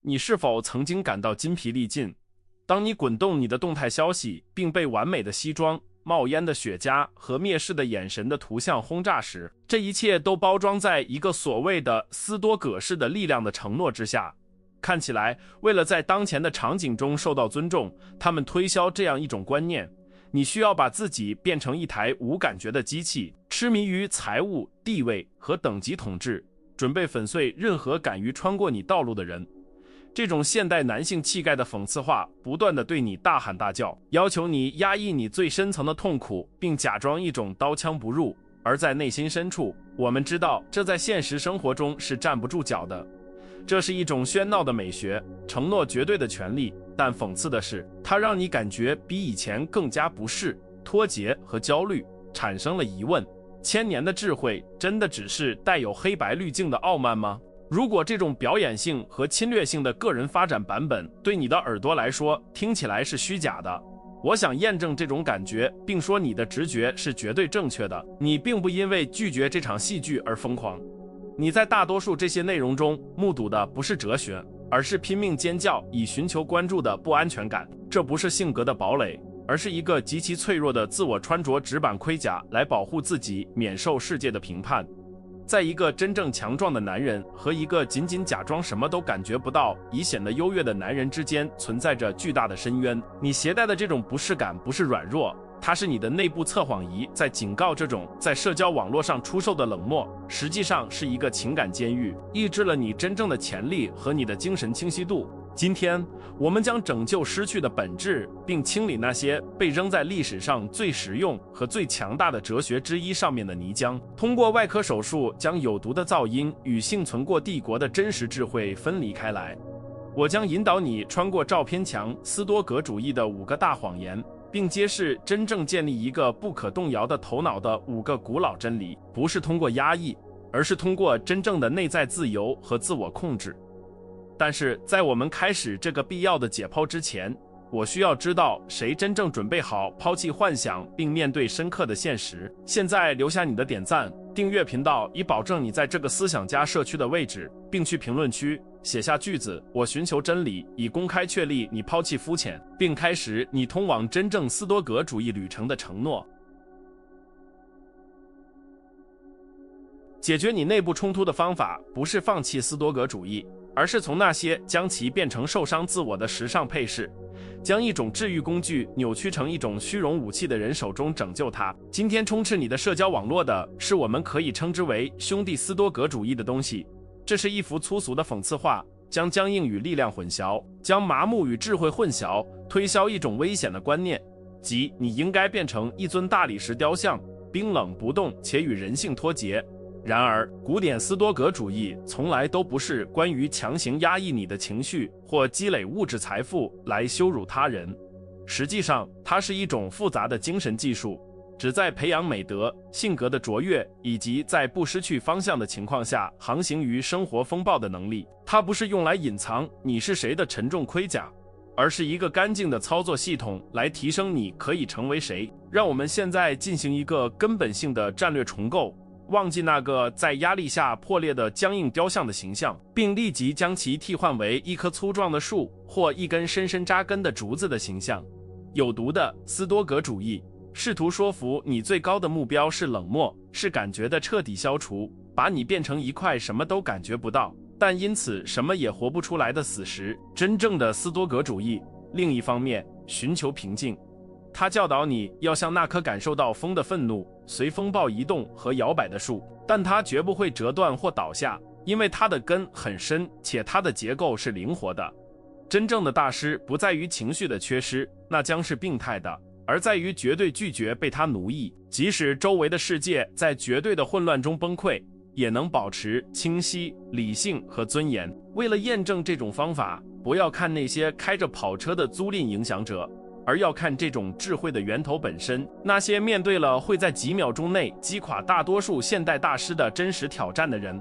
你是否曾经感到筋疲力尽？当你滚动你的动态消息，并被完美的西装、冒烟的雪茄和蔑视的眼神的图像轰炸时，这一切都包装在一个所谓的斯多葛式的力量的承诺之下。看起来，为了在当前的场景中受到尊重，他们推销这样一种观念：你需要把自己变成一台无感觉的机器，痴迷于财务、地位和等级统治，准备粉碎任何敢于穿过你道路的人。这种现代男性气概的讽刺话不断地对你大喊大叫，要求你压抑你最深层的痛苦，并假装一种刀枪不入，而在内心深处，我们知道这在现实生活中是站不住脚的。这是一种喧闹的美学，承诺绝对的权利，但讽刺的是，它让你感觉比以前更加不适、脱节和焦虑，产生了疑问：千年的智慧真的只是带有黑白滤镜的傲慢吗？如果这种表演性和侵略性的个人发展版本对你的耳朵来说听起来是虚假的，我想验证这种感觉，并说你的直觉是绝对正确的。你并不因为拒绝这场戏剧而疯狂，你在大多数这些内容中目睹的不是哲学，而是拼命尖叫以寻求关注的不安全感。这不是性格的堡垒，而是一个极其脆弱的自我穿着纸板盔甲来保护自己免受世界的评判。在一个真正强壮的男人和一个仅仅假装什么都感觉不到以显得优越的男人之间存在着巨大的深渊。你携带的这种不适感不是软弱，它是你的内部测谎仪在警告这种在社交网络上出售的冷漠，实际上是一个情感监狱，抑制了你真正的潜力和你的精神清晰度。今天，我们将拯救失去的本质，并清理那些被扔在历史上最实用和最强大的哲学之一上面的泥浆。通过外科手术，将有毒的噪音与幸存过帝国的真实智慧分离开来。我将引导你穿过照片墙斯多葛主义的5个大谎言，并揭示真正建立一个不可动摇的头脑的5个古老真理，不是通过压抑，而是通过真正的内在自由和自我控制。但是在我们开始这个必要的解剖之前，我需要知道谁真正准备好抛弃幻想并面对深刻的现实。现在留下你的点赞、订阅频道，以保证你在这个思想家社区的位置，并去评论区写下句子：我寻求真理，以公开确立你抛弃肤浅，并开始你通往真正斯多葛主义旅程的承诺。解决你内部冲突的方法不是放弃斯多葛主义，而是从那些将其变成受伤自我的时尚配饰，将一种治愈工具扭曲成一种虚荣武器的人手中拯救它。今天充斥你的社交网络的是我们可以称之为兄弟斯多葛主义的东西，这是一幅粗俗的讽刺画，将僵硬与力量混淆，将麻木与智慧混淆，推销一种危险的观念，即你应该变成一尊大理石雕像，冰冷不动且与人性脱节。然而，古典斯多葛主义从来都不是关于强行压抑你的情绪或积累物质财富来羞辱他人。实际上，它是一种复杂的精神技术，旨在培养美德、性格的卓越，以及在不失去方向的情况下航行于生活风暴的能力。它不是用来隐藏你是谁的沉重盔甲，而是一个干净的操作系统来提升你可以成为谁。让我们现在进行一个根本性的战略重构，忘记那个在压力下破裂的僵硬雕像的形象，并立即将其替换为一棵粗壮的树或一根深深扎根的竹子的形象。有毒的斯多葛主义试图说服你最高的目标是冷漠，是感觉的彻底消除，把你变成一块什么都感觉不到，但因此什么也活不出来的死石。真正的斯多葛主义，另一方面，寻求平静。他教导你要像那棵感受到风的愤怒、随风暴移动和摇摆的树，但它绝不会折断或倒下，因为它的根很深，且它的结构是灵活的。真正的大师不在于情绪的缺失，那将是病态的，而在于绝对拒绝被它奴役。即使周围的世界在绝对的混乱中崩溃，也能保持清晰、理性和尊严。为了验证这种方法，不要看那些开着跑车的租赁影响者，而要看这种智慧的源头本身，那些面对了会在几秒钟内击垮大多数现代大师的真实挑战的人。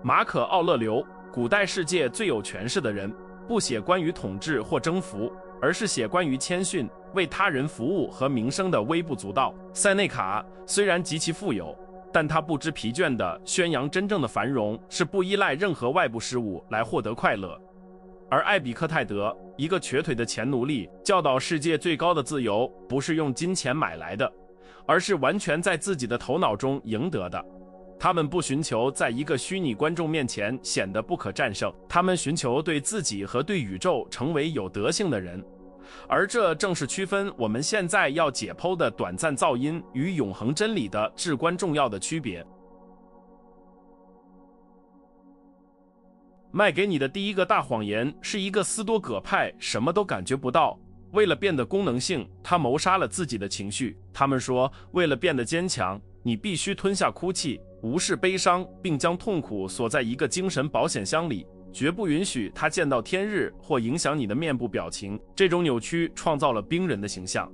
马可·奥勒留，古代世界最有权势的人，不写关于统治或征服，而是写关于谦逊、为他人服务和名声的微不足道。塞内卡虽然极其富有，但他不知疲倦地宣扬真正的繁荣是不依赖任何外部事物来获得快乐。而艾比克泰德，一个瘸腿的前奴隶，教导世界最高的自由不是用金钱买来的，而是完全在自己的头脑中赢得的。他们不寻求在一个虚拟观众面前显得不可战胜，他们寻求对自己和对宇宙成为有德性的人。而这正是区分我们现在要解剖的短暂噪音与永恒真理的至关重要的区别。卖给你的第一个大谎言是一个斯多葛派什么都感觉不到，为了变得功能性，他谋杀了自己的情绪。他们说，为了变得坚强，你必须吞下哭泣，无视悲伤，并将痛苦锁在一个精神保险箱里，绝不允许它见到天日或影响你的面部表情。这种扭曲创造了冰人的形象，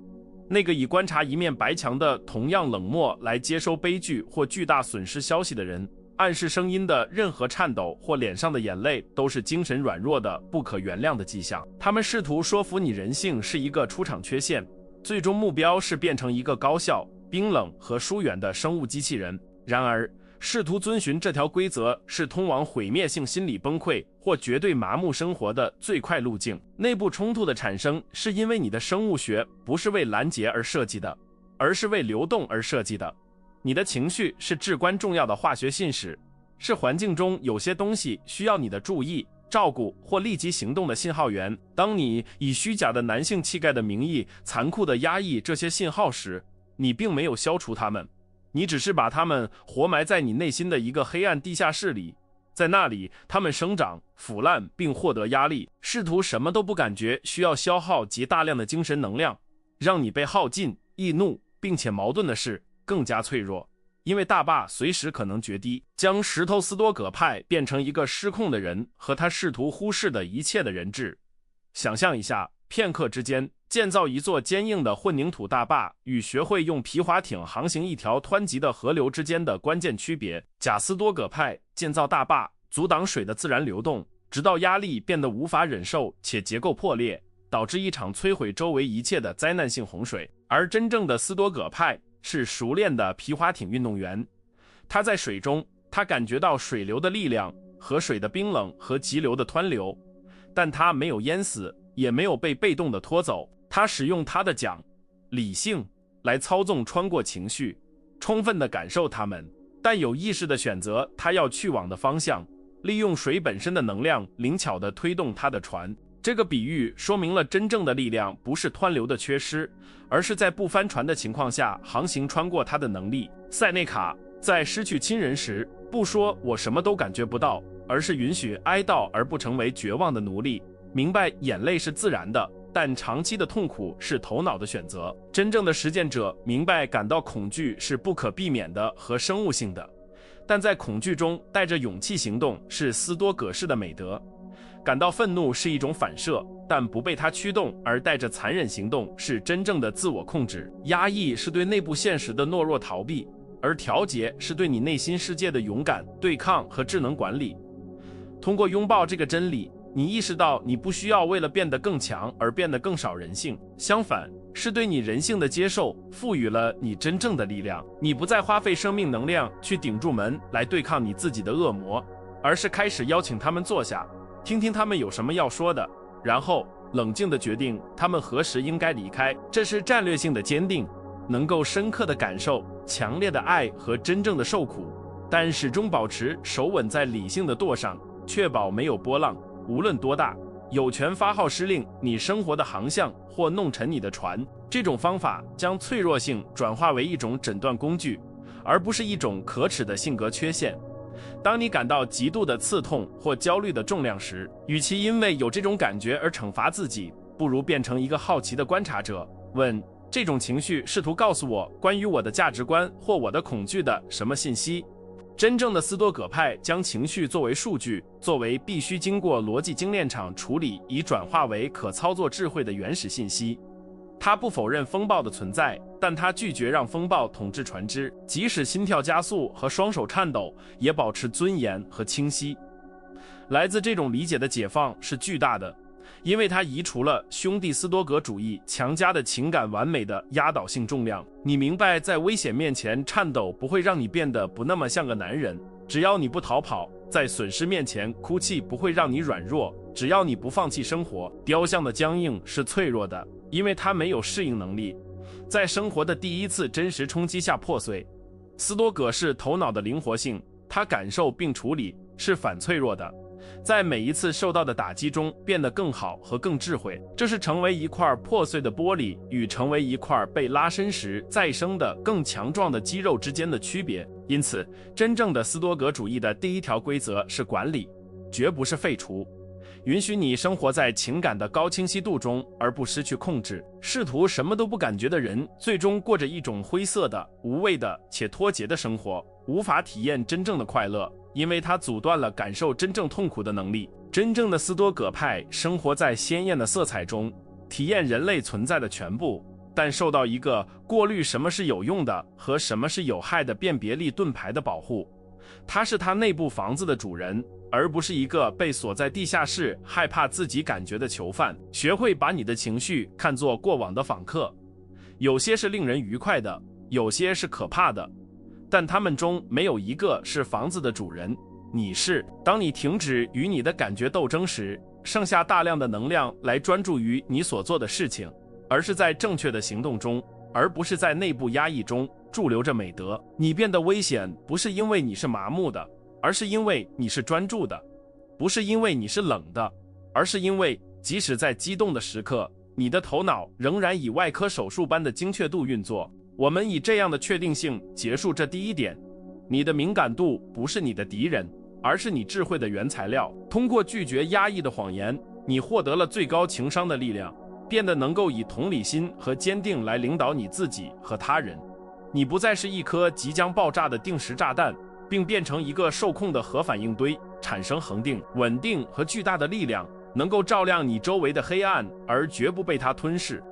那个以观察一面白墙的同样冷漠来接收悲剧或巨大损失消息的人。暗示声音的任何颤抖或脸上的眼泪都是精神软弱的不可原谅的迹象。他们试图说服你人性是一个出场缺陷，最终目标是变成一个高效、冰冷和疏远的生物机器人。然而，试图遵循这条规则是通往毁灭性心理崩溃或绝对麻木生活的最快路径。内部冲突的产生是因为你的生物学不是为拦截而设计的，而是为流动而设计的。你的情绪是至关重要的化学信使，是环境中有些东西需要你的注意、照顾或立即行动的信号源。当你以虚假的男性气概的名义残酷地压抑这些信号时，你并没有消除它们，你只是把它们活埋在你内心的一个黑暗地下室里。在那里，它们生长、腐烂并获得压力，试图什么都不感觉，需要消耗极大量的精神能量，让你被耗尽、易怒，并且矛盾的是更加脆弱，因为大坝随时可能决堤，将石头斯多葛派变成一个失控的人和他试图忽视的一切的人质。想象一下，片刻之间建造一座坚硬的混凝土大坝与学会用皮划艇航行一条湍急的河流之间的关键区别。贾斯多葛派建造大坝，阻挡水的自然流动，直到压力变得无法忍受且结构破裂，导致一场摧毁周围一切的灾难性洪水。而真正的斯多葛派是熟练的皮划艇运动员，他在水中，他感觉到水流的力量和水的冰冷和急流的湍流，但他没有淹死，也没有被被动的拖走。他使用他的桨理性来操纵穿过情绪，充分地感受它们，但有意识地选择他要去往的方向，利用水本身的能量灵巧地推动他的船。这个比喻说明了真正的力量不是湍流的缺失，而是在不翻船的情况下航行穿过它的能力。塞内卡在失去亲人时不说我什么都感觉不到，而是允许哀悼而不成为绝望的奴隶，明白眼泪是自然的，但长期的痛苦是头脑的选择。真正的实践者明白感到恐惧是不可避免的和生物性的，但在恐惧中带着勇气行动是斯多葛式的美德。感到愤怒是一种反射，但不被它驱动而带着残忍行动是真正的自我控制。压抑是对内部现实的懦弱逃避，而调节是对你内心世界的勇敢对抗和智能管理。通过拥抱这个真理，你意识到你不需要为了变得更强而变得更少人性，相反，是对你人性的接受赋予了你真正的力量。你不再花费生命能量去顶住门来对抗你自己的恶魔，而是开始邀请他们坐下，听听他们有什么要说的，然后冷静地决定他们何时应该离开。这是战略性的坚定，能够深刻地感受强烈的爱和真正的受苦，但始终保持手稳在理性的舵上，确保没有波浪，无论多大，有权发号施令你生活的航向或弄沉你的船。这种方法将脆弱性转化为一种诊断工具，而不是一种可耻的性格缺陷。当你感到极度的刺痛或焦虑的重量时，与其因为有这种感觉而惩罚自己，不如变成一个好奇的观察者，问这种情绪试图告诉我关于我的价值观或我的恐惧的什么信息。真正的斯多葛派将情绪作为数据，作为必须经过逻辑精炼场处理以转化为可操作智慧的原始信息。他不否认风暴的存在，但他拒绝让风暴统治船只，即使心跳加速和双手颤抖，也保持尊严和清晰。来自这种理解的解放是巨大的，因为它移除了兄弟斯多葛主义强加的情感完美的压倒性重量。你明白，在危险面前颤抖不会让你变得不那么像个男人，只要你不逃跑，在损失面前哭泣不会让你软弱，只要你不放弃生活。雕像的僵硬是脆弱的，因为它没有适应能力，在生活的第一次真实冲击下破碎。斯多葛是头脑的灵活性，他感受并处理，是反脆弱的，在每一次受到的打击中变得更好和更智慧。这是成为一块破碎的玻璃与成为一块被拉伸时再生的更强壮的肌肉之间的区别。因此，真正的斯多葛主义的第一条规则是管理，绝不是废除。允许你生活在情感的高清晰度中，而不失去控制。试图什么都不感觉的人，最终过着一种灰色的、无味的且脱节的生活，无法体验真正的快乐，因为它阻断了感受真正痛苦的能力。真正的斯多葛派生活在鲜艳的色彩中，体验人类存在的全部，但受到一个过滤什么是有用的和什么是有害的辨别力盾牌的保护。他是他内部房子的主人，而不是一个被锁在地下室害怕自己感觉的囚犯。学会把你的情绪看作过往的访客，有些是令人愉快的，有些是可怕的，但他们中没有一个是房子的主人，你是。当你停止与你的感觉斗争时，剩下大量的能量来专注于你所做的事情，而是在正确的行动中，而不是在内部压抑中驻留着美德。你变得危险，不是因为你是麻木的，而是因为你是专注的；不是因为你是冷的，而是因为即使在激动的时刻，你的头脑仍然以外科手术般的精确度运作。我们以这样的确定性结束这第一点：你的敏感度不是你的敌人，而是你智慧的原材料。通过拒绝压抑的谎言，你获得了最高情商的力量，变得能够以同理心和坚定来领导你自己和他人。你不再是一颗即将爆炸的定时炸弹，并变成一个受控的核反应堆，产生恒定、稳定和巨大的力量，能够照亮你周围的黑暗，而绝不被它吞噬。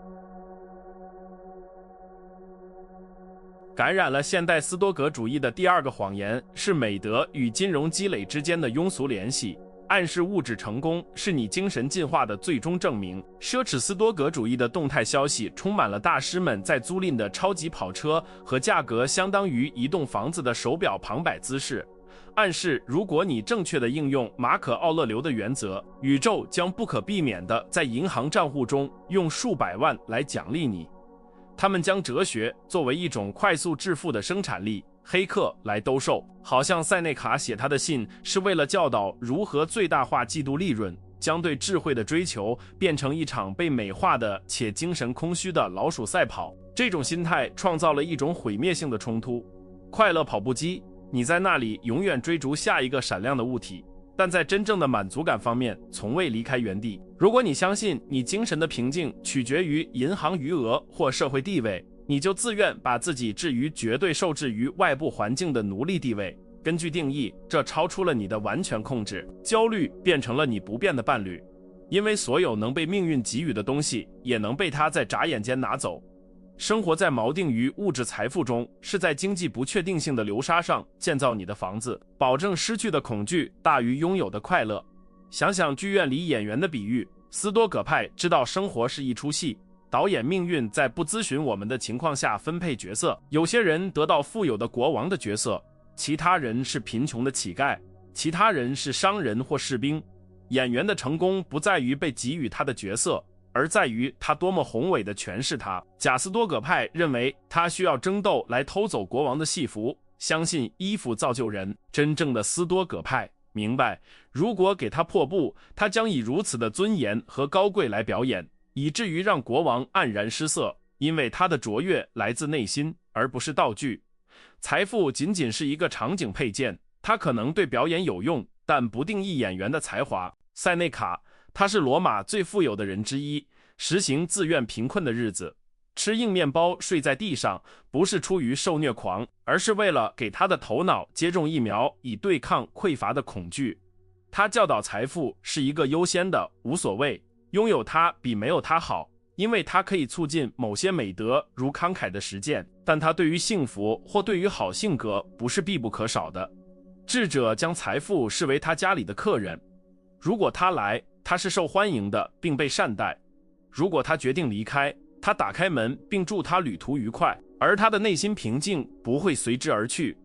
感染了现代斯多葛主义的第二个谎言是美德与金融积累之间的庸俗联系，暗示物质成功是你精神进化的最终证明。奢侈斯多葛主义的动态消息充满了大师们在租赁的超级跑车和价格相当于一栋房子的手表旁摆姿势，暗示如果你正确的应用马可·奥勒留的原则，宇宙将不可避免地在银行账户中用数百万来奖励你。他们将哲学作为一种快速致富的生产力黑客来兜售，好像塞内卡写他的信是为了教导如何最大化季度利润，将对智慧的追求变成一场被美化的且精神空虚的老鼠赛跑。这种心态创造了一种毁灭性的冲突。快乐跑步机，你在那里永远追逐下一个闪亮的物体，但在真正的满足感方面从未离开原地。如果你相信你精神的平静取决于银行余额或社会地位，你就自愿把自己置于绝对受制于外部环境的奴隶地位。根据定义，这超出了你的完全控制。焦虑变成了你不变的伴侣，因为所有能被命运给予的东西也能被它在眨眼间拿走。生活在锚定于物质财富中，是在经济不确定性的流沙上建造你的房子，保证失去的恐惧大于拥有的快乐。想想剧院里演员的比喻，斯多葛派知道生活是一出戏，导演命运在不咨询我们的情况下分配角色。有些人得到富有的国王的角色，其他人是贫穷的乞丐，其他人是商人或士兵。演员的成功不在于被给予他的角色，而在于他多么宏伟地诠释它。贾斯多葛派认为他需要争斗来偷走国王的戏服，相信衣服造就人。真正的斯多葛派明白，如果给他破布，他将以如此的尊严和高贵来表演，以至于让国王黯然失色，因为他的卓越来自内心，而不是道具。财富仅仅是一个场景配件，它可能对表演有用，但不定义演员的才华。塞内卡，他是罗马最富有的人之一，实行自愿贫困的日子，吃硬面包睡在地上，不是出于受虐狂，而是为了给他的头脑接种疫苗，以对抗匮乏的恐惧。他教导财富是一个优先的无所谓，拥有它比没有它好，因为它可以促进某些美德，如慷慨的实践，但它对于幸福或对于好性格不是必不可少的。智者将财富视为他家里的客人，如果他来，他是受欢迎的并被善待；如果他决定离开，他打开门并祝他旅途愉快，而他的内心平静不会随之而去。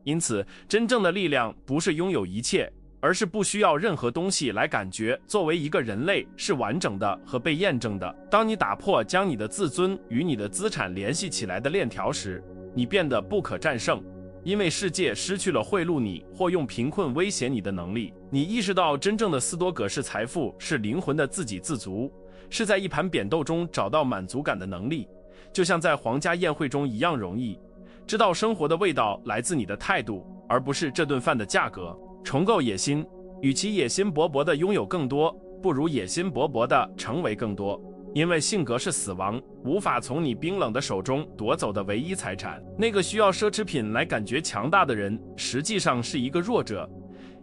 因此，真正的力量不是拥有一切，而是不需要任何东西来感觉作为一个人类是完整的和被验证的。当你打破将你的自尊与你的资产联系起来的链条时，你变得不可战胜，因为世界失去了贿赂你或用贫困威胁你的能力。你意识到真正的斯多葛式财富是灵魂的自给自足，是在一盘扁豆中找到满足感的能力，就像在皇家宴会中一样容易。知道生活的味道来自你的态度，而不是这顿饭的价格。重构野心，与其野心勃勃地拥有更多，不如野心勃勃地成为更多。因为性格是死亡无法从你冰冷的手中夺走的唯一财产。那个需要奢侈品来感觉强大的人，实际上是一个弱者，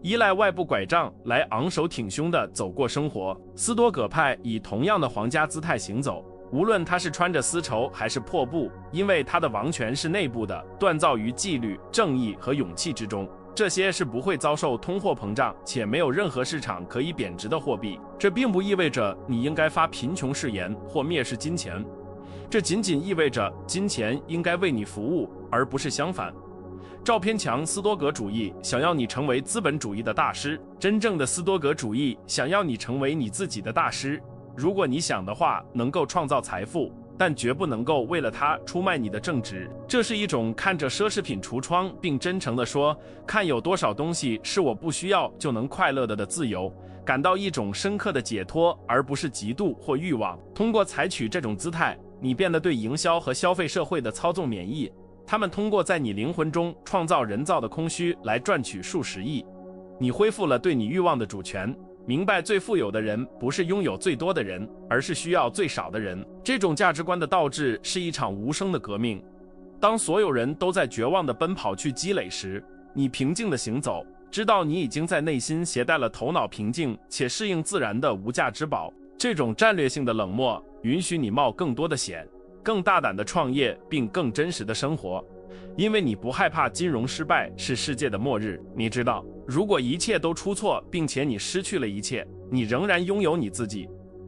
依赖外部拐杖来昂首挺胸地走过生活。斯多葛派以同样的皇家姿态行走，无论他是穿着丝绸还是破布，因为他的王权是内部的，锻造于纪律、正义和勇气之中。这些是不会遭受通货膨胀且没有任何市场可以贬值的货币。这并不意味着你应该发贫穷誓言或蔑视金钱，这仅仅意味着金钱应该为你服务，而不是相反。照片墙斯多葛主义想要你成为资本主义的大师，真正的斯多葛主义想要你成为你自己的大师。如果你想的话，能够创造财富，但绝不能够为了它出卖你的正直。这是一种看着奢侈品橱窗并真诚地说，看有多少东西是我不需要就能快乐的自由，感到一种深刻的解脱，而不是嫉妒或欲望。通过采取这种姿态，你变得对营销和消费社会的操纵免疫。他们通过在你灵魂中创造人造的空虚来赚取数十亿。你恢复了对你欲望的主权，明白最富有的人不是拥有最多的人，而是需要最少的人。这种价值观的倒置是一场无声的革命。当所有人都在绝望地奔跑去积累时，你平静地行走，知道你已经在内心携带了头脑平静且适应自然的无价之宝。这种战略性的冷漠允许你冒更多的险，更大胆地创业并更真实的生活，因为你不害怕金融失败是世界的末日。你知道，如果一切都出错，并且你失去了一切，你仍然拥有你自己。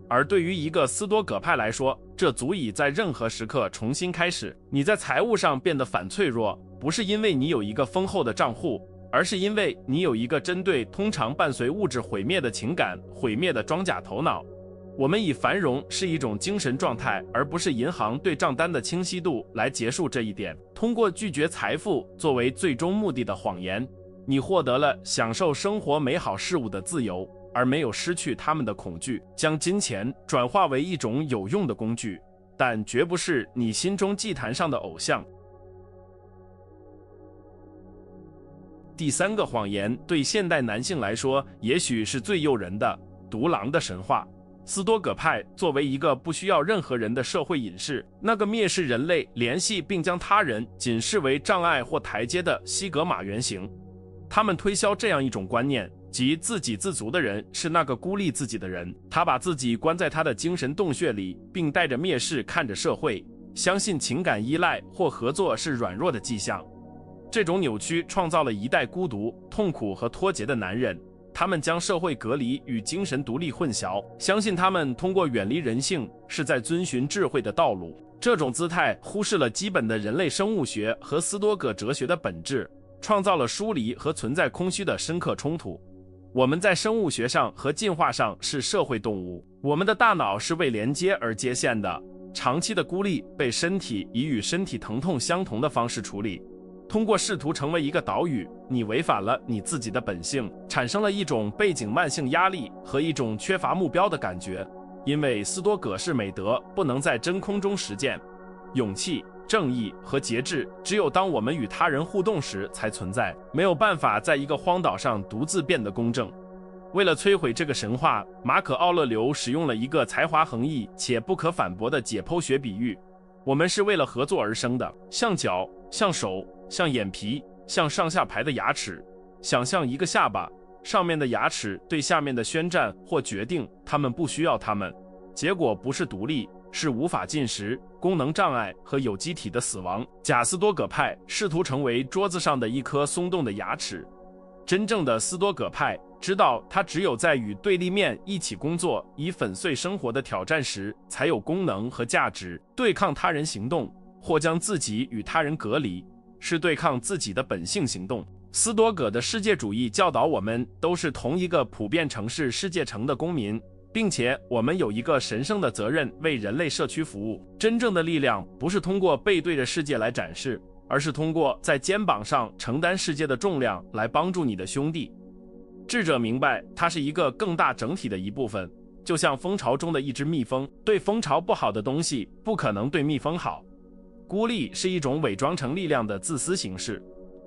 而对于一个斯多葛派来说，这足以在任何时刻重新开始。你在财务上变得反脆弱，不是因为你有一个丰厚的账户，而是因为你有一个针对通常伴随物质毁灭的情感毁灭的装甲头脑。我们以繁荣是一种精神状态，而不是银行对账单的清晰度来结束这一点。通过拒绝财富作为最终目的的谎言，你获得了享受生活美好事物的自由，而没有失去他们的恐惧。将金钱转化为一种有用的工具，但绝不是你心中祭坛上的偶像。第三个谎言对现代男性来说也许是最诱人的，独狼的神话。斯多葛派作为一个不需要任何人的社会隐士，那个蔑视人类联系并将他人仅视为障碍或台阶的西格玛原型。他们推销这样一种观念，即自给自足的人是那个孤立自己的人。他把自己关在他的精神洞穴里，并带着蔑视看着社会，相信情感依赖或合作是软弱的迹象。这种扭曲创造了一代孤独、痛苦和脱节的男人。他们将社会隔离与精神独立混淆，相信他们通过远离人性是在遵循智慧的道路。这种姿态忽视了基本的人类生物学和斯多葛哲学的本质，创造了疏离和存在空虚的深刻冲突。我们在生物学上和进化上是社会动物，我们的大脑是为连接而接线的。长期的孤立被身体以与身体疼痛相同的方式处理。通过试图成为一个岛屿，你违反了你自己的本性，产生了一种背景慢性压力和一种缺乏目标的感觉。因为斯多葛式美德不能在真空中实践，勇气、正义和节制只有当我们与他人互动时才存在，没有办法在一个荒岛上独自变得公正。为了摧毁这个神话，马可·奥勒留使用了一个才华横溢且不可反驳的解剖学比喻：我们是为了合作而生的，像脚，像手，像眼皮，像上下排的牙齿。想象一个下巴，上面的牙齿对下面的宣战或决定他们不需要它们。结果不是独立，是无法进食、功能障碍和有机体的死亡。假斯多葛派试图成为桌子上的一颗松动的牙齿。真正的斯多葛派知道，他只有在与对立面一起工作，以粉碎生活的挑战时，才有功能和价值。对抗他人行动，或将自己与他人隔离，是对抗自己的本性行动。斯多葛的世界主义教导我们都是同一个普遍城市世界城的公民，并且我们有一个神圣的责任为人类社区服务。真正的力量不是通过背对着世界来展示，而是通过在肩膀上承担世界的重量来帮助你的兄弟。智者明白它是一个更大整体的一部分，就像蜂巢中的一只蜜蜂，对蜂巢不好的东西不可能对蜜蜂好。孤立是一种伪装成力量的自私形式，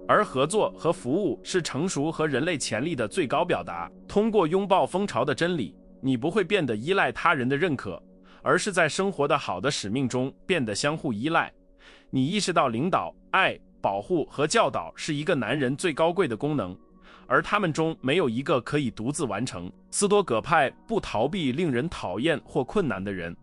而合作和服务是成熟和人类潜力的最高表达。通过拥抱蜂巢的真理，你不会变得依赖他人的认可，而是在生活的好的使命中变得相互依赖。你意识到领导、爱、保护和教导是一个男人最高贵的功能，而他们中没有一个可以独自完成。斯多葛派不逃避令人讨厌或困难的人，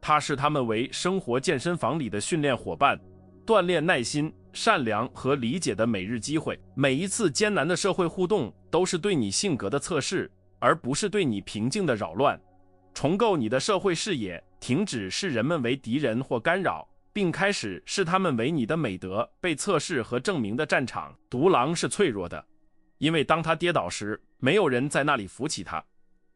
他视他们为生活健身房里的训练伙伴，锻炼耐心、善良和理解的每日机会。每一次艰难的社会互动都是对你性格的测试，而不是对你平静的扰乱。重构你的社会视野，停止视人们为敌人或干扰，并开始视他们为你的美德被测试和证明的战场。独狼是脆弱的，因为当他跌倒时，没有人在那里扶起他。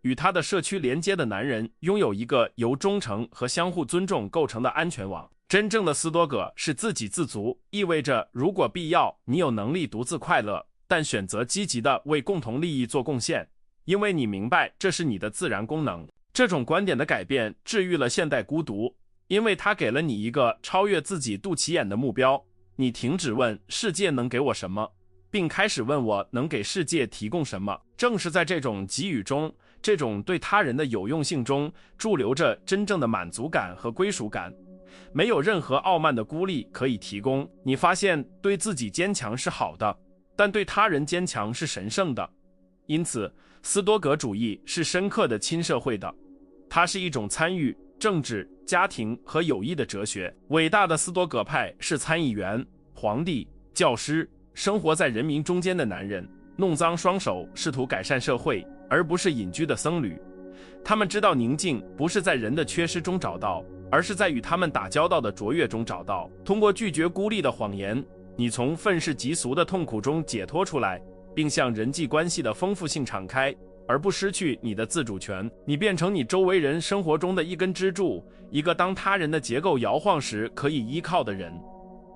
与他的社区连接的男人拥有一个由忠诚和相互尊重构成的安全网。真正的斯多葛是自给自足，意味着如果必要，你有能力独自快乐，但选择积极地为共同利益做贡献，因为你明白这是你的自然功能。这种观点的改变治愈了现代孤独，因为它给了你一个超越自己肚脐眼的目标。你停止问世界能给我什么，并开始问我能给世界提供什么。正是在这种给予中，这种对他人的有用性中，驻留着真正的满足感和归属感。没有任何傲慢的孤立可以提供。你发现对自己坚强是好的，但对他人坚强是神圣的。因此，斯多葛主义是深刻的亲社会的，它是一种参与、政治、家庭和友谊的哲学。伟大的斯多葛派是参议员、皇帝、教师，生活在人民中间的男人，弄脏双手，试图改善社会，而不是隐居的僧侣。他们知道宁静不是在人的缺失中找到，而是在与他们打交道的卓越中找到。通过拒绝孤立的谎言，你从愤世嫉俗的痛苦中解脱出来，并向人际关系的丰富性敞开，而不失去你的自主权。你变成你周围人生活中的一根支柱，一个当他人的结构摇晃时可以依靠的人。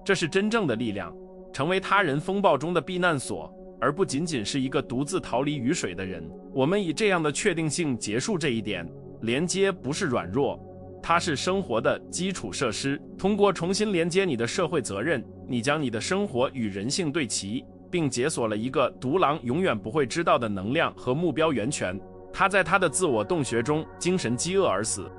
这是真正的力量，成为他人风暴中的避难所，而不仅仅是一个独自逃离雨水的人。我们以这样的确定性结束这一点：连接不是软弱，它是生活的基础设施。通过重新连接你的社会责任，你将你的生活与人性对齐，并解锁了一个独狼永远不会知道的能量和目标源泉。他在他的自我洞穴中精神饥饿而死。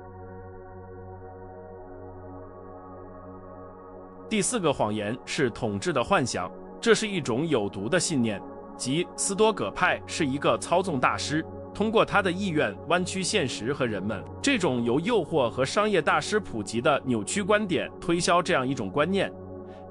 第四个谎言是统治的幻想，这是一种有毒的信念，即斯多葛派是一个操纵大师，通过他的意愿弯曲现实和人们。这种由诱惑和商业大师普及的扭曲观点推销这样一种观念：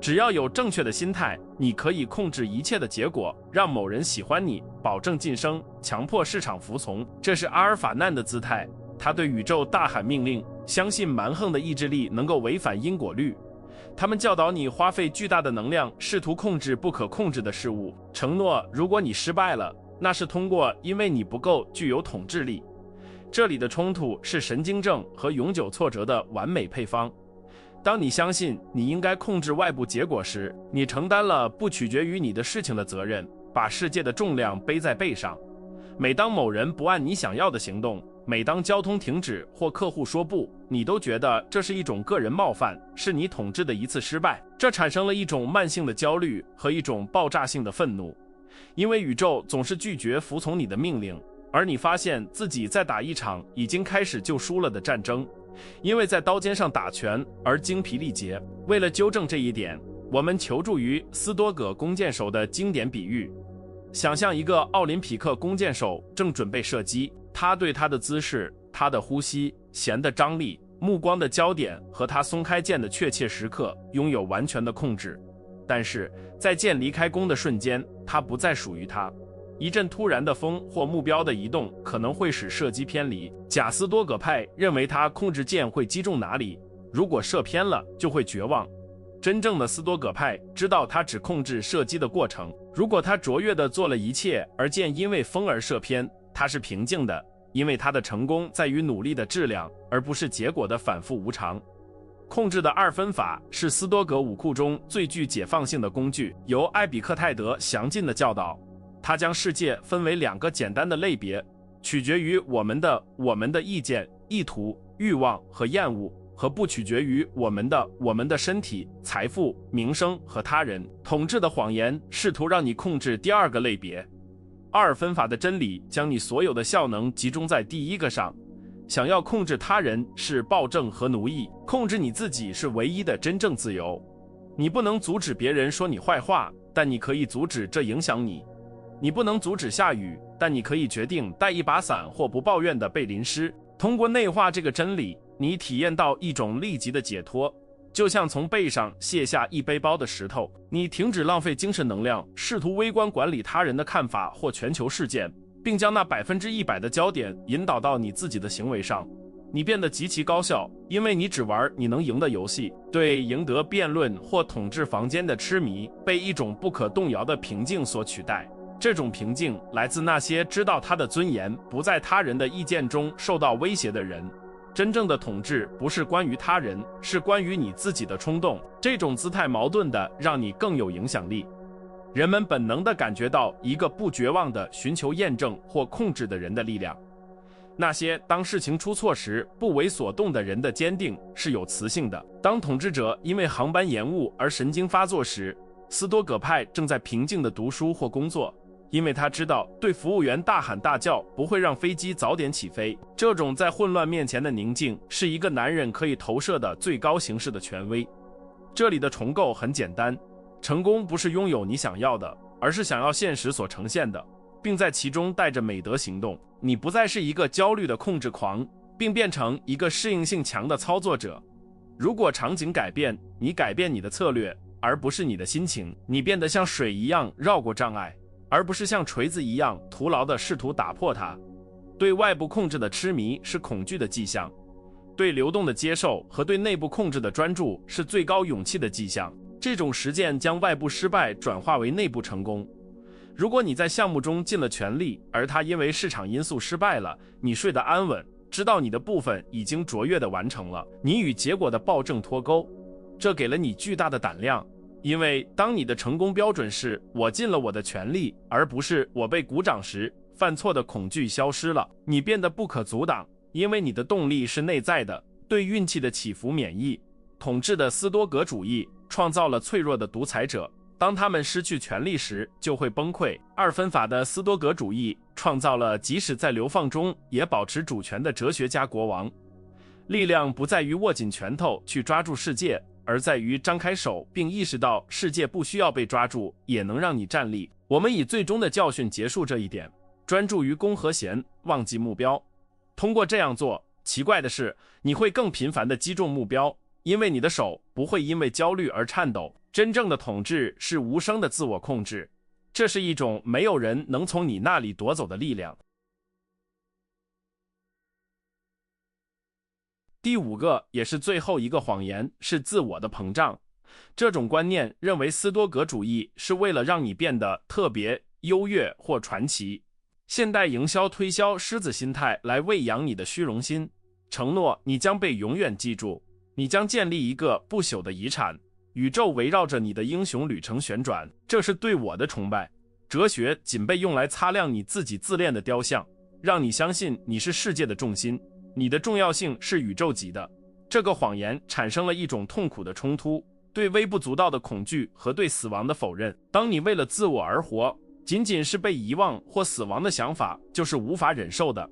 只要有正确的心态，你可以控制一切的结果，让某人喜欢你，保证晋升，强迫市场服从。这是阿尔法难的姿态，他对宇宙大喊命令，相信蛮横的意志力能够违反因果律。他们教导你花费巨大的能量，试图控制不可控制的事物，承诺如果你失败了，那是通过因为你不够具有统治力。这里的冲突是神经症和永久挫折的完美配方。当你相信你应该控制外部结果时，你承担了不取决于你的事情的责任，把世界的重量背在背上。每当某人不按你想要的行动，每当交通停止或客户说不，你都觉得这是一种个人冒犯，是你统治的一次失败。这产生了一种慢性的焦虑和一种爆炸性的愤怒，因为宇宙总是拒绝服从你的命令，而你发现自己在打一场已经开始就输了的战争，因为在刀尖上打拳而精疲力竭。为了纠正这一点，我们求助于斯多葛弓箭手的经典比喻。想象一个奥林匹克弓箭手正准备射击，他对他的姿势、他的呼吸、弦的张力、目光的焦点和他松开箭的确切时刻拥有完全的控制。但是在箭离开弓的瞬间，它不再属于他。一阵突然的风或目标的移动可能会使射击偏离。贾斯多葛派认为他控制箭会击中哪里，如果射偏了就会绝望。真正的斯多葛派知道他只控制射击的过程，如果他卓越地做了一切，而箭因为风而射偏，他是平静的，因为他的成功在于努力的质量，而不是结果的反复无常。控制的二分法是斯多葛武库中最具解放性的工具，由艾比克泰德详尽的教导。他将世界分为2个简单的类别，取决于我们的意见、意图、欲望和厌恶，和不取决于我们的身体、财富、名声和他人。统治的谎言试图让你控制第2个类别。二分法的真理将你所有的效能集中在第1个上。想要控制他人是暴政和奴役，控制你自己是唯一的真正自由。你不能阻止别人说你坏话，但你可以阻止这影响你。你不能阻止下雨，但你可以决定带一把伞或不抱怨地被淋湿。通过内化这个真理，你体验到一种立即的解脱，就像从背上卸下一背包的石头。你停止浪费精神能量，试图微观管理他人的看法或全球事件，并将那100%的焦点引导到你自己的行为上。你变得极其高效，因为你只玩你能赢的游戏。对赢得辩论或统治房间的痴迷被一种不可动摇的平静所取代。这种平静来自那些知道他的尊严不在他人的意见中受到威胁的人。真正的统治不是关于他人，是关于你自己的冲动。这种姿态矛盾的让你更有影响力。人们本能地感觉到一个不绝望地寻求验证或控制的人的力量。那些当事情出错时不为所动的人的坚定是有磁性的。当统治者因为航班延误而神经发作时，斯多葛派正在平静地读书或工作，因为他知道对服务员大喊大叫不会让飞机早点起飞。这种在混乱面前的宁静是一个男人可以投射的最高形式的权威。这里的重构很简单，成功不是拥有你想要的，而是想要现实所呈现的，并在其中带着美德行动。你不再是一个焦虑的控制狂，并变成一个适应性强的操作者。如果场景改变，你改变你的策略，而不是你的心情。你变得像水一样绕过障碍，而不是像锤子一样徒劳地试图打破它。对外部控制的痴迷是恐惧的迹象，对流动的接受和对内部控制的专注是最高勇气的迹象。这种实践将外部失败转化为内部成功。如果你在项目中尽了全力，而它因为市场因素失败了，你睡得安稳，知道你的部分已经卓越地完成了，你与结果的暴政脱钩。这给了你巨大的胆量，因为当你的成功标准是我尽了我的全力，而不是我被鼓掌时，犯错的恐惧消失了，你变得不可阻挡，因为你的动力是内在的，对运气的起伏免疫。统治的斯多葛主义创造了脆弱的独裁者，当他们失去权力时就会崩溃。二分法的斯多葛主义创造了即使在流放中也保持主权的哲学家国王。力量不在于握紧拳头去抓住世界，而在于张开手并意识到世界不需要被抓住也能让你站立。我们以最终的教训结束这一点，专注于弓和弦，忘记目标。通过这样做，奇怪的是，你会更频繁地击中目标，因为你的手不会因为焦虑而颤抖。真正的统治是无声的自我控制，这是一种没有人能从你那里夺走的力量。第5个也是最后一个谎言是自我的膨胀。这种观念认为斯多葛主义是为了让你变得特别、优越或传奇。现代营销推销狮子心态来喂养你的虚荣心，承诺你将被永远记住，你将建立一个不朽的遗产，宇宙围绕着你的英雄旅程旋转。这是对我的崇拜。哲学仅被用来擦亮你自己自恋的雕像，让你相信你是世界的重心，你的重要性是宇宙级的。这个谎言产生了一种痛苦的冲突，对微不足道的恐惧和对死亡的否认。当你为了自我而活，仅仅是被遗忘或死亡的想法就是无法忍受的，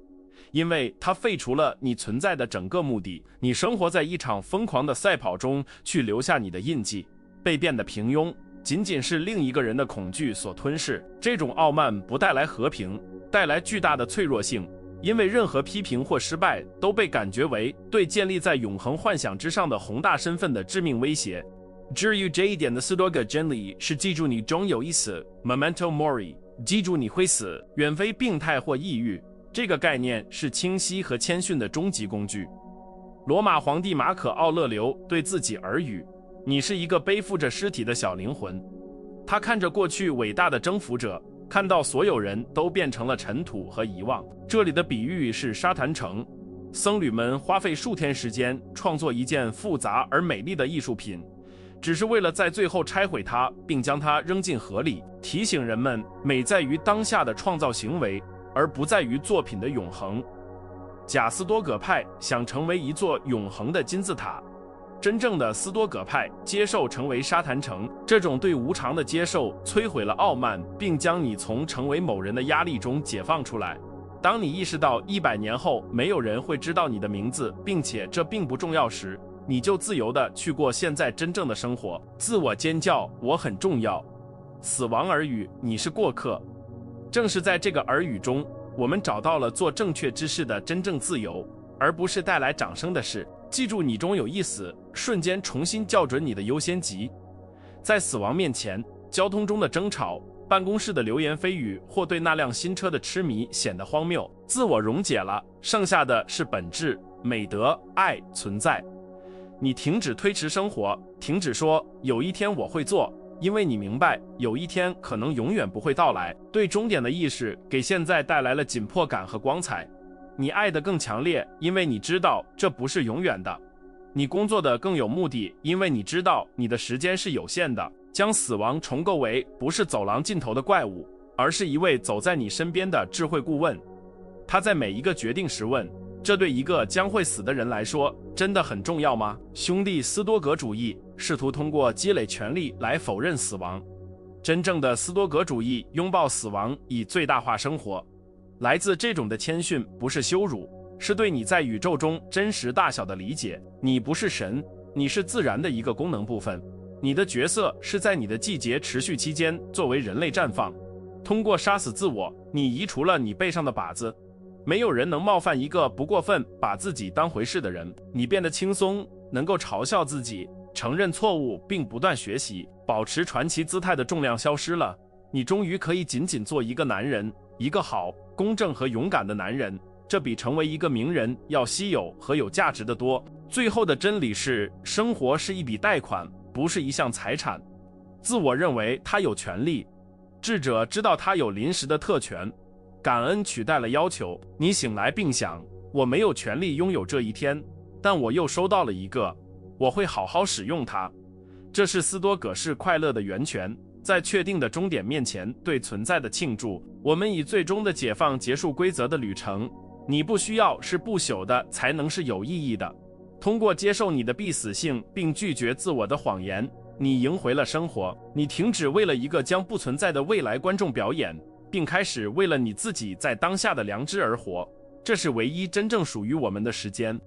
因为它废除了你存在的整个目的。你生活在一场疯狂的赛跑中，去留下你的印记。被变得平庸仅仅是另一个人的恐惧所吞噬。这种傲慢不带来和平，带来巨大的脆弱性，因为任何批评或失败都被感觉为对建立在永恒幻想之上的宏大身份的致命威胁。至于这一点的斯多葛真理是记住你终有一死 Memento Mori， 记住你会死，远非病态或抑郁。这个概念是清晰和谦逊的终极工具。罗马皇帝马可·奥勒留对自己耳语：你是一个背负着尸体的小灵魂。他看着过去伟大的征服者，看到所有人都变成了尘土和遗忘。这里的比喻是沙坛城，僧侣们花费数天时间创作一件复杂而美丽的艺术品，只是为了在最后拆毁它，并将它扔进河里，提醒人们美在于当下的创造行为，而不在于作品的永恒。假斯多葛派想成为一座永恒的金字塔，真正的斯多葛派接受成为沙坛城。这种对无常的接受摧毁了傲慢，并将你从成为某人的压力中解放出来。当你意识到100年后没有人会知道你的名字，并且这并不重要时，你就自由地去过现在真正的生活。自我尖叫，我很重要。死亡耳语，你是过客。正是在这个耳语中，我们找到了做正确之事的真正自由，而不是带来掌声的事。记住，你中有一死，瞬间重新校准你的优先级。在死亡面前，交通中的争吵，办公室的流言蜚语，或对那辆新车的痴迷显得荒谬。自我溶解了，剩下的是本质、美德、爱、存在。你停止推迟生活，停止说有一天我会做，因为你明白有一天可能永远不会到来。对终点的意识给现在带来了紧迫感和光彩。你爱得更强烈，因为你知道这不是永远的。你工作的更有目的，因为你知道你的时间是有限的。将死亡重构为不是走廊尽头的怪物，而是一位走在你身边的智慧顾问。他在每一个决定时问，这对一个将会死的人来说真的很重要吗？兄弟斯多葛主义试图通过积累权力来否认死亡。真正的斯多葛主义拥抱死亡，以最大化生活。来自这种的谦逊不是羞辱，是对你在宇宙中真实大小的理解。你不是神，你是自然的一个功能部分。你的角色是在你的季节持续期间作为人类绽放。通过杀死自我，你移除了你背上的靶子。没有人能冒犯一个不过分把自己当回事的人。你变得轻松，能够嘲笑自己，承认错误并不断学习，保持传奇姿态的重量消失了。你终于可以仅仅做一个男人，一个好、公正和勇敢的男人。这比成为一个名人要稀有和有价值的多。最后的真理是，生活是一笔贷款，不是一项财产。自我认为他有权利，智者知道他有临时的特权。感恩取代了要求。你醒来并想，我没有权利拥有这一天，但我又收到了一个，我会好好使用它。这是斯多葛式快乐的源泉，在确定的终点面前对存在的庆祝。我们以最终的解放结束规则的旅程。你不需要是不朽的才能是有意义的。通过接受你的必死性并拒绝自我的谎言，你赢回了生活。你停止为了一个将不存在的未来观众表演，并开始为了你自己在当下的良知而活。这是唯一真正属于我们的时间。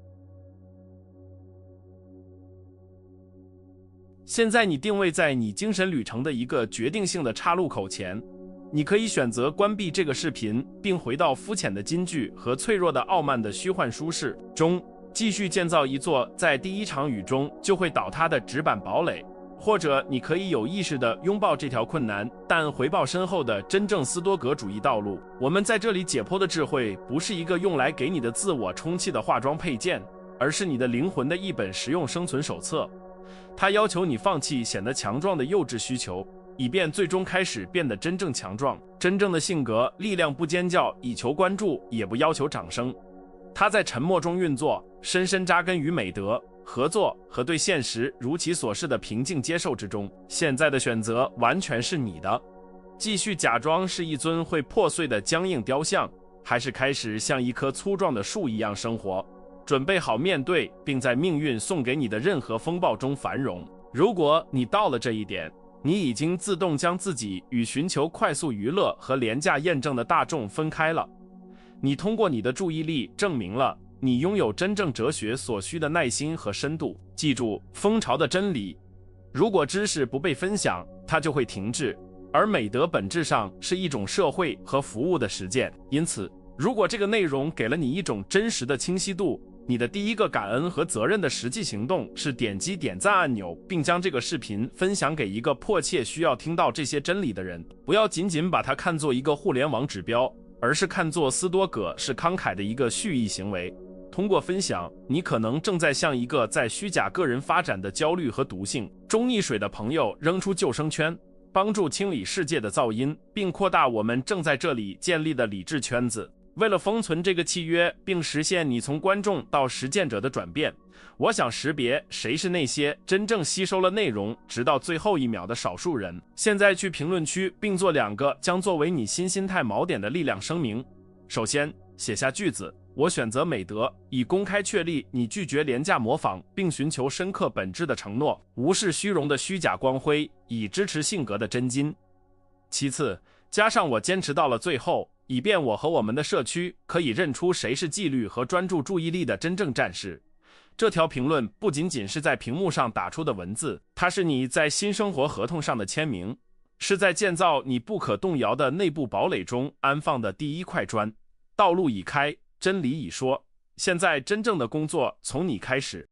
现在你定位在你精神旅程的一个决定性的岔路口前。你可以选择关闭这个视频，并回到肤浅的金句和脆弱的傲慢的虚幻舒适中，继续建造一座在第一场雨中就会倒塌的纸板堡垒。或者你可以有意识地拥抱这条困难但回报深厚的真正斯多葛主义道路。我们在这里解剖的智慧不是一个用来给你的自我充气的化妆配件，而是你的灵魂的一本实用生存手册。它要求你放弃显得强壮的幼稚需求，以便最终开始变得真正强壮。真正的性格力量不尖叫以求关注，也不要求掌声。它在沉默中运作，深深扎根于美德、合作和对现实如其所是的平静接受之中。现在的选择完全是你的。继续假装是一尊会破碎的僵硬雕像，还是开始像一棵粗壮的树一样生活，准备好面对并在命运送给你的任何风暴中繁荣。如果你到了这一点，你已经自动将自己与寻求快速娱乐和廉价验证的大众分开了。你通过你的注意力证明了你拥有真正哲学所需的耐心和深度。记住蜂巢的真理，如果知识不被分享，它就会停滞，而美德本质上是一种社会和服务的实践。因此，如果这个内容给了你一种真实的清晰度，你的第一个感恩和责任的实际行动是点击点赞按钮，并将这个视频分享给一个迫切需要听到这些真理的人。不要仅仅把它看作一个互联网指标，而是看作斯多葛是慷慨的一个蓄意行为。通过分享，你可能正在向一个在虚假个人发展的焦虑和毒性中溺水的朋友扔出救生圈，帮助清理世界的噪音，并扩大我们正在这里建立的理智圈子。为了封存这个契约，并实现你从观众到实践者的转变，我想识别谁是那些真正吸收了内容直到最后一秒的少数人。现在去评论区并做2个将作为你新心态锚点的力量声明。首先，写下句子：我选择美德，以公开确立你拒绝廉价模仿并寻求深刻本质的承诺，无视虚荣的虚假光辉，以支持性格的真金。其次，加上我坚持到了最后，以便我和我们的社区可以认出谁是纪律和专注注意力的真正战士。这条评论不仅仅是在屏幕上打出的文字，它是你在新生活合同上的签名，是在建造你不可动摇的内部堡垒中安放的第一块砖。道路已开，真理已说，现在真正的工作从你开始。